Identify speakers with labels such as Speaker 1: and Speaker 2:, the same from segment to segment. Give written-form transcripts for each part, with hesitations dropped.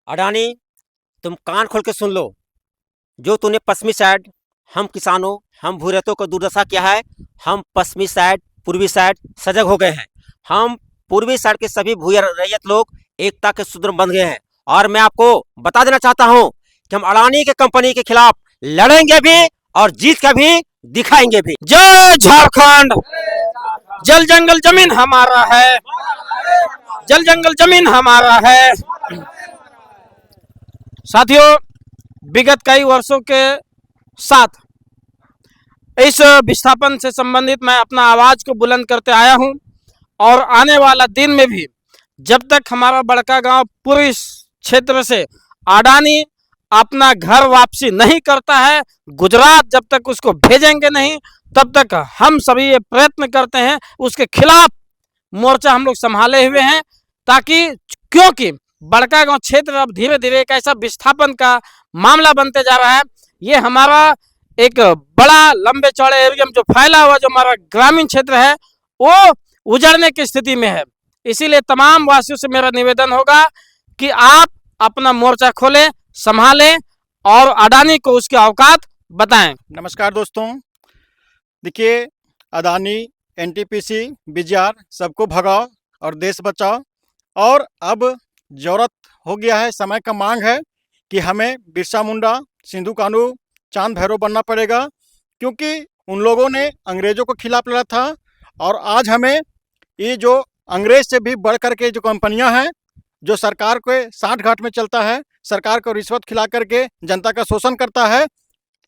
Speaker 1: अडानी, तुम कान खोल के सुन लो। जो तूने पश्चिमी साइड हम किसानों, हम भूरतों को दुर्दशा किया है, हम पश्चिमी साइड, पूर्वी साइड सजग हो गए हैं। हम पूर्वी साइड के सभी भूया रैयत लोग एकता के सूत्र बंध गए हैं। और मैं आपको बता देना चाहता हूं कि हम अडानी के कंपनी के खिलाफ लड़ेंगे भी और जीत कर भी दिखाएंगे भी।
Speaker 2: जय झारखंड। जल जंगल जमीन हमारा है, जल जंगल जमीन हमारा है। साथियों, विगत कई वर्षों के साथ इस विस्थापन से संबंधित मैं अपना आवाज को बुलंद करते आया हूं और आने वाला दिन में भी जब तक हमारा बड़कागांव पूर्वी क्षेत्र से अडानी अपना घर वापसी नहीं करता है, गुजरात जब तक उसको भेजेंगे नहीं, तब तक हम सभी ये प्रयत्न करते हैं, उसके खिलाफ मोर्चा हम लोग संभाले हुए हैं। ताकि क्योंकि बड़कागांव क्षेत्र अब धीरे धीरे एक ऐसा विस्थापन का मामला बनते जा रहा है। ये हमारा एक बड़ा लंबे चौड़े एरिया में जो फैला हुआ जो हमारा ग्रामीण क्षेत्र है वो उजड़ने की स्थिति में है। इसीलिए तमाम वासियों से मेरा निवेदन होगा कि आप अपना मोर्चा खोलें, संभालें और अडानी को उसके औकात बताएं।
Speaker 3: नमस्कार दोस्तों, देखिए, अडानी, एनटीपीसी, बीजीआर सबको भगाओ और देश बचाओ। और अब जरूरत हो गया है, समय का मांग है कि हमें बिरसा मुंडा, सिंधु कान्हू, चांद भैरव बनना पड़ेगा। क्योंकि उन लोगों ने अंग्रेजों को खिलाफ लड़ा था और आज हमें ये जो अंग्रेज से भी बढ़ करके जो कंपनियां हैं, जो सरकार के साठ घाट में चलता है, सरकार को रिश्वत खिला करके जनता का शोषण करता है,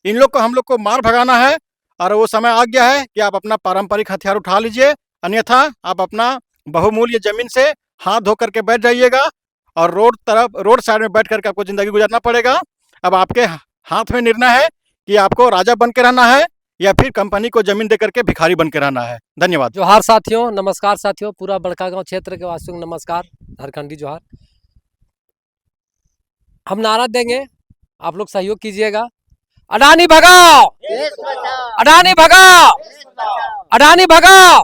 Speaker 3: इन लोग को हम लोग को मार भगाना है। और वो समय आ गया है कि आप अपना पारंपरिक हथियार उठा लीजिए, अन्यथा आप अपना बहुमूल्य जमीन से हाथ धो करके बैठ जाइएगा और रोड साइड में बैठ करके आपको जिंदगी गुजारना पड़ेगा। अब आपके हाथ में निर्णय है कि आपको राजा बन के रहना है या फिर कंपनी को जमीन दे करके भिखारी बन के रहना है। धन्यवाद।
Speaker 4: जोहार साथियों, नमस्कार साथियों, पूरा बड़कागांव क्षेत्र के वासियों को नमस्कार, झारखंडी जोहार। हम नारा देंगे, आप लोग सहयोग कीजिएगा। अडानी भगाओ, अडानी भगाओ, अडानी भगाओ।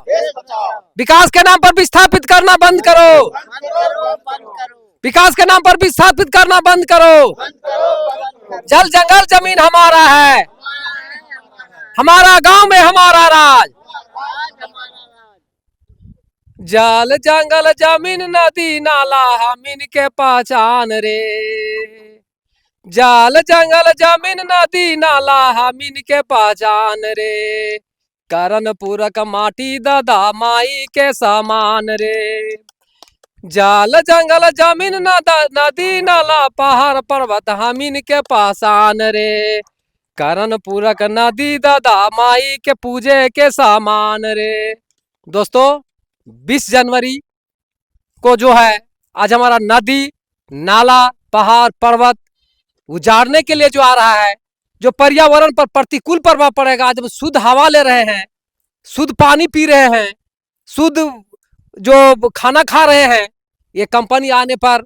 Speaker 4: विकास के नाम पर विस्थापित करना बंद करो, विकास के नाम पर विस्थापित करना बंद करो। जल जंगल जमीन हमारा है, हमारा गांव में हमारा राज। जल जंगल जमीन नदी नाला हमीन के पहचान रे, जल जंगल जमीन नदी नाला हमीन के पहचान रे। करण पूरक माटी दादा माई के समान रे। जल जंगल जमीन नदी नाला पहाड़ पर्वत हमीन के पहचान रे। करण पूरक नदी दादा माई के पूजे के समान रे। दोस्तों, 20 जनवरी को जो है आज हमारा नदी नाला पहाड़ पर्वत उजाड़ने के लिए जो आ रहा है, जो पर्यावरण पर प्रतिकूल प्रभाव पड़ेगा। जब शुद्ध हवा ले रहे हैं, शुद्ध पानी पी रहे हैं, शुद्ध जो खाना खा रहे हैं, ये कंपनी आने पर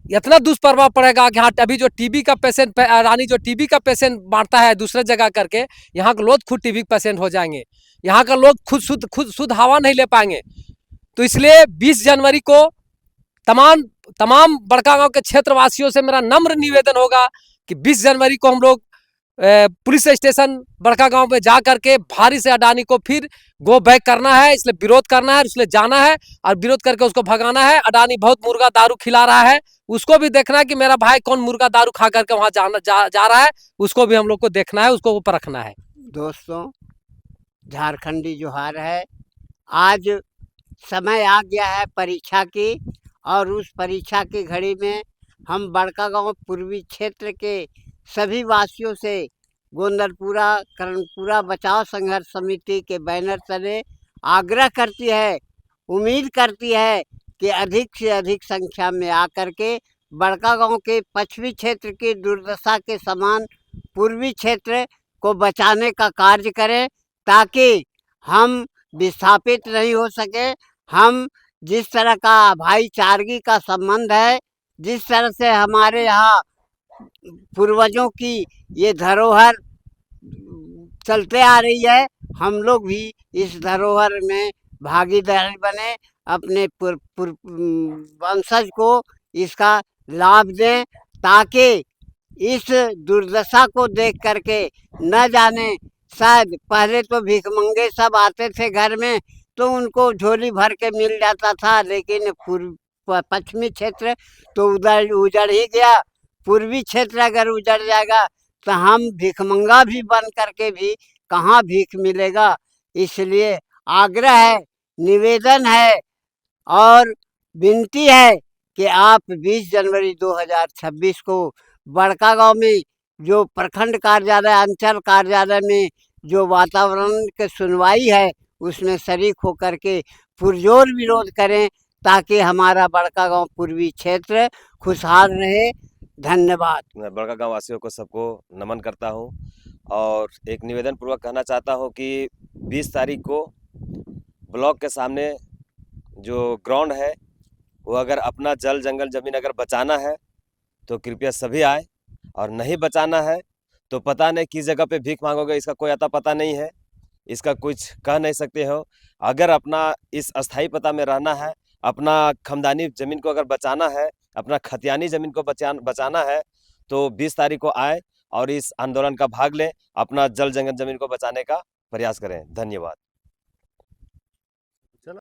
Speaker 4: इतना दुष्प्रभाव पड़ेगा कि हाँ, अभी जो टीबी का पेशेंट, रानी जो टीबी का पेशेंट बांटता है दूसरे जगह करके, यहाँ के लोग खुद टीबी पेशेंट हो जाएंगे। यहाँ का लोग खुद शुद्ध हवा नहीं ले पाएंगे। तो इसलिए 20 जनवरी को तमाम बड़कागांव के क्षेत्रवासियों से मेरा नम्र निवेदन होगा कि 20 जनवरी को हम लोग पुलिस स्टेशन बड़कागांव में जा करके भारी से अडानी को फिर गो बैक करना है, इसलिए विरोध करना है, इसलिए जाना है और विरोध करके उसको भगाना है। अडानी बहुत मुर्गा दारू खिला रहा है, उसको भी देखना है कि मेरा भाई कौन मुर्गा दारू खा करके वहां जा रहा है, उसको भी हम लोग को देखना है, उसको परखना है।
Speaker 5: दोस्तों, झारखंडी जोहार है। आज समय आ गया है परीक्षा की, और उस परीक्षा की घड़ी में हम बड़कागांव पूर्वी क्षेत्र के सभी वासियों से गोंदलपुरा करणपुरा बचाव संघर्ष समिति के बैनर तले आग्रह करती है, उम्मीद करती है कि अधिक से अधिक संख्या में आकर के बड़कागांव के पश्चिमी क्षेत्र की दुर्दशा के समान पूर्वी क्षेत्र को बचाने का कार्य करें, ताकि हम विस्थापित नहीं हो सके। हम जिस तरह का भाईचारगी का संबंध है, जिस तरह से हमारे यहाँ पूर्वजों की ये धरोहर चलते आ रही है, हम लोग भी इस धरोहर में भागीदार बने, अपने वंशज को इसका लाभ दें, ताकि इस दुर्दशा को देख करके न जाने शायद पहले तो भिखमंगे सब आते थे घर में तो उनको झोली भर के मिल जाता था, लेकिन पश्चिमी क्षेत्र तो उधर उजड़ ही गया। पूर्वी क्षेत्र अगर उजड़ जाएगा तो हम भिखमंगा भी बन करके भी कहाँ भीख मिलेगा। इसलिए आग्रह है, निवेदन है और विनती है कि आप 20 जनवरी 2026 को बड़कागांव में जो प्रखंड कार्यालय, अंचल कार्यालय में जो वातावरण की सुनवाई है उसमें शरीक होकर के पुरजोर विरोध करें, ताकि हमारा बड़कागांव पूर्वी क्षेत्र खुशहाल रहे। धन्यवाद।
Speaker 6: मैं बड़कागांव वासियों को सबको नमन करता हूं और एक निवेदन पूर्वक कहना चाहता हूं कि 20 तारीख को ब्लॉक के सामने जो ग्राउंड है वो अगर अपना जल जंगल जमीन अगर बचाना है तो कृपया सभी आए, और नहीं बचाना है तो पता नहीं किस जगह पे भीख मांगोगे, इसका कोई अता पता नहीं है, इसका कुछ कह नहीं सकते हो। अगर अपना इस अस्थाई पता में रहना है, अपना खमदानी ज़मीन को अगर बचाना है, अपना खतियानी ज़मीन को बचाना है तो 20 तारीख को आए और इस आंदोलन का भाग लें, अपना जल जंगल ज़मीन को बचाने का प्रयास करें। धन्यवाद।